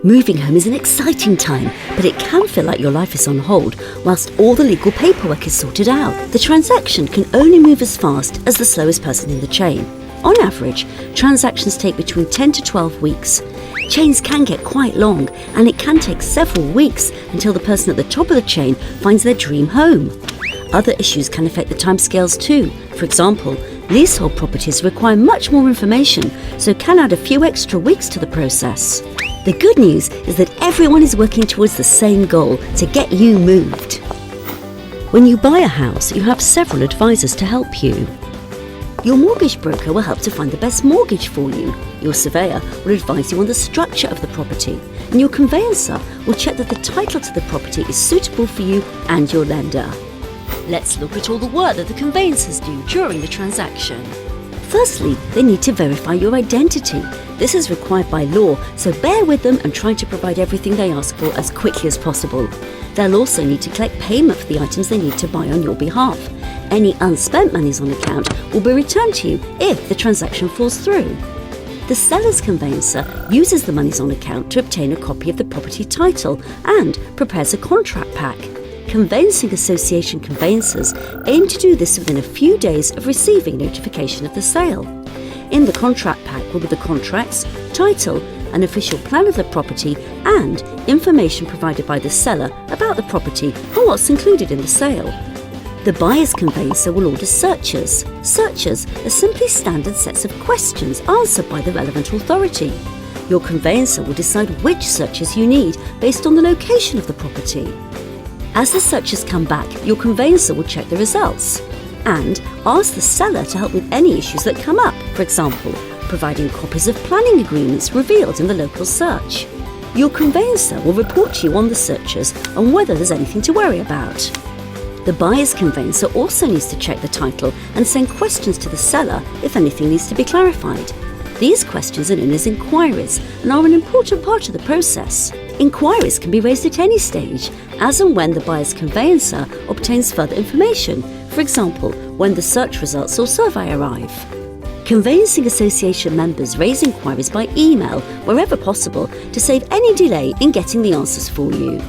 Moving home is an exciting time, but it can feel like your life is on hold whilst all the legal paperwork is sorted out. The transaction can only move as fast as the slowest person in the chain. On average, transactions take between 10 to 12 weeks. Chains can get quite long, and it can take several weeks until the person at the top of the chain finds their dream home. Other issues can affect the timescales too. For example, leasehold properties require much more information, so can add a few extra weeks to the process. The good news is that everyone is working towards the same goal, to get you moved. When you buy a house, you have several advisors to help you. Your mortgage broker will help to find the best mortgage for you. Your surveyor will advise you on the structure of the property, and your conveyancer will check that the title to the property is suitable for you and your lender. Let's look at all the work that the conveyancers do during the transaction. Firstly, they need to verify your identity. This is required by law, so bear with them and try to provide everything they ask for as quickly as possible. They'll also need to collect payment for the items they need to buy on your behalf. Any unspent monies on account will be returned to you if the transaction falls through. The seller's conveyancer uses the monies on account to obtain a copy of the property title and prepares a contract pack. Conveyancing Association conveyancers aim to do this within a few days of receiving notification of the sale. In the contract pack will be the contracts, title, an official plan of the property, and information provided by the seller about the property and what's included in the sale. The buyer's conveyancer will order searches. Searches are simply standard sets of questions answered by the relevant authority. Your conveyancer will decide which searches you need based on the location of the property. As the searches come back, your conveyancer will check the results and ask the seller to help with any issues that come up, for example, providing copies of planning agreements revealed in the local search. Your conveyancer will report to you on the searches and whether there's anything to worry about. The buyer's conveyancer also needs to check the title and send questions to the seller if anything needs to be clarified. These questions are known as inquiries and are an important part of the process. Inquiries can be raised at any stage, as and when the buyer's conveyancer obtains further information, for example, when the search results or survey arrive. Conveyancing Association members raise inquiries by email wherever possible to save any delay in getting the answers for you.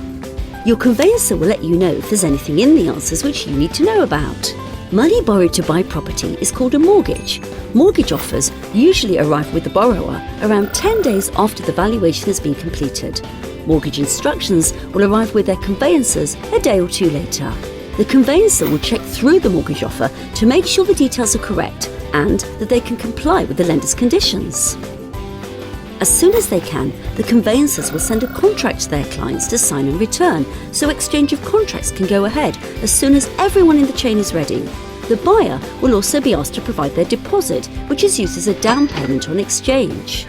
Your conveyancer will let you know if there's anything in the answers which you need to know about. Money borrowed to buy property is called a mortgage. Mortgage offers usually arrive with the borrower around 10 days after the valuation has been completed. Mortgage instructions will arrive with their conveyancers a day or two later. The conveyancer will check through the mortgage offer to make sure the details are correct and that they can comply with the lender's conditions. As soon as they can, the conveyancers will send a contract to their clients to sign and return, so exchange of contracts can go ahead as soon as everyone in the chain is ready. The buyer will also be asked to provide their deposit, which is used as a down payment on exchange.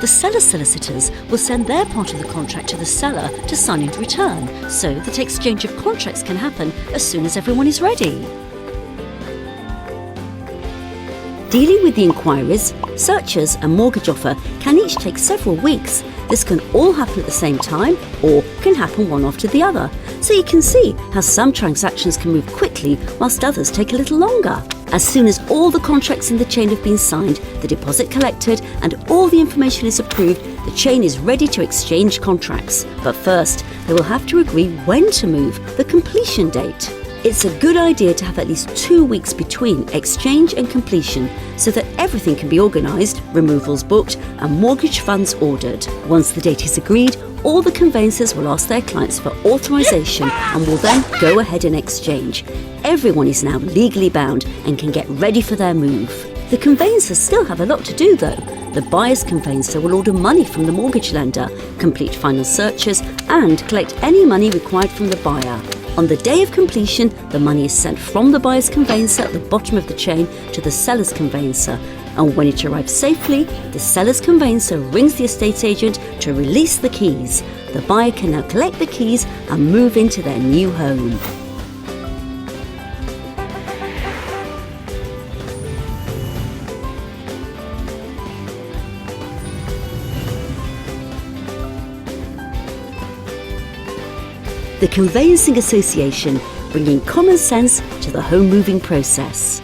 The seller's solicitors will send their part of the contract to the seller to sign and return, so that exchange of contracts can happen as soon as everyone is ready. Dealing with the inquiries, searches and mortgage offer can each take several weeks. This can all happen at the same time or can happen one after the other. So you can see how some transactions can move quickly whilst others take a little longer. As soon as all the contracts in the chain have been signed, the deposit collected and all the information is approved, the chain is ready to exchange contracts. But first, they will have to agree when to move, the completion date. It's a good idea to have at least 2 weeks between exchange and completion so that everything can be organised, removals booked and mortgage funds ordered. Once the date is agreed, all the conveyancers will ask their clients for authorisation and will then go ahead and exchange. Everyone is now legally bound and can get ready for their move. The conveyancers still have a lot to do though. The buyer's conveyancer will order money from the mortgage lender, complete final searches and collect any money required from the buyer. On the day of completion, the money is sent from the buyer's conveyancer at the bottom of the chain to the seller's conveyancer, and when it arrives safely, the seller's conveyancer rings the estate agent to release the keys. The buyer can now collect the keys and move into their new home. The Conveyancing Association, bringing common sense to the home moving process.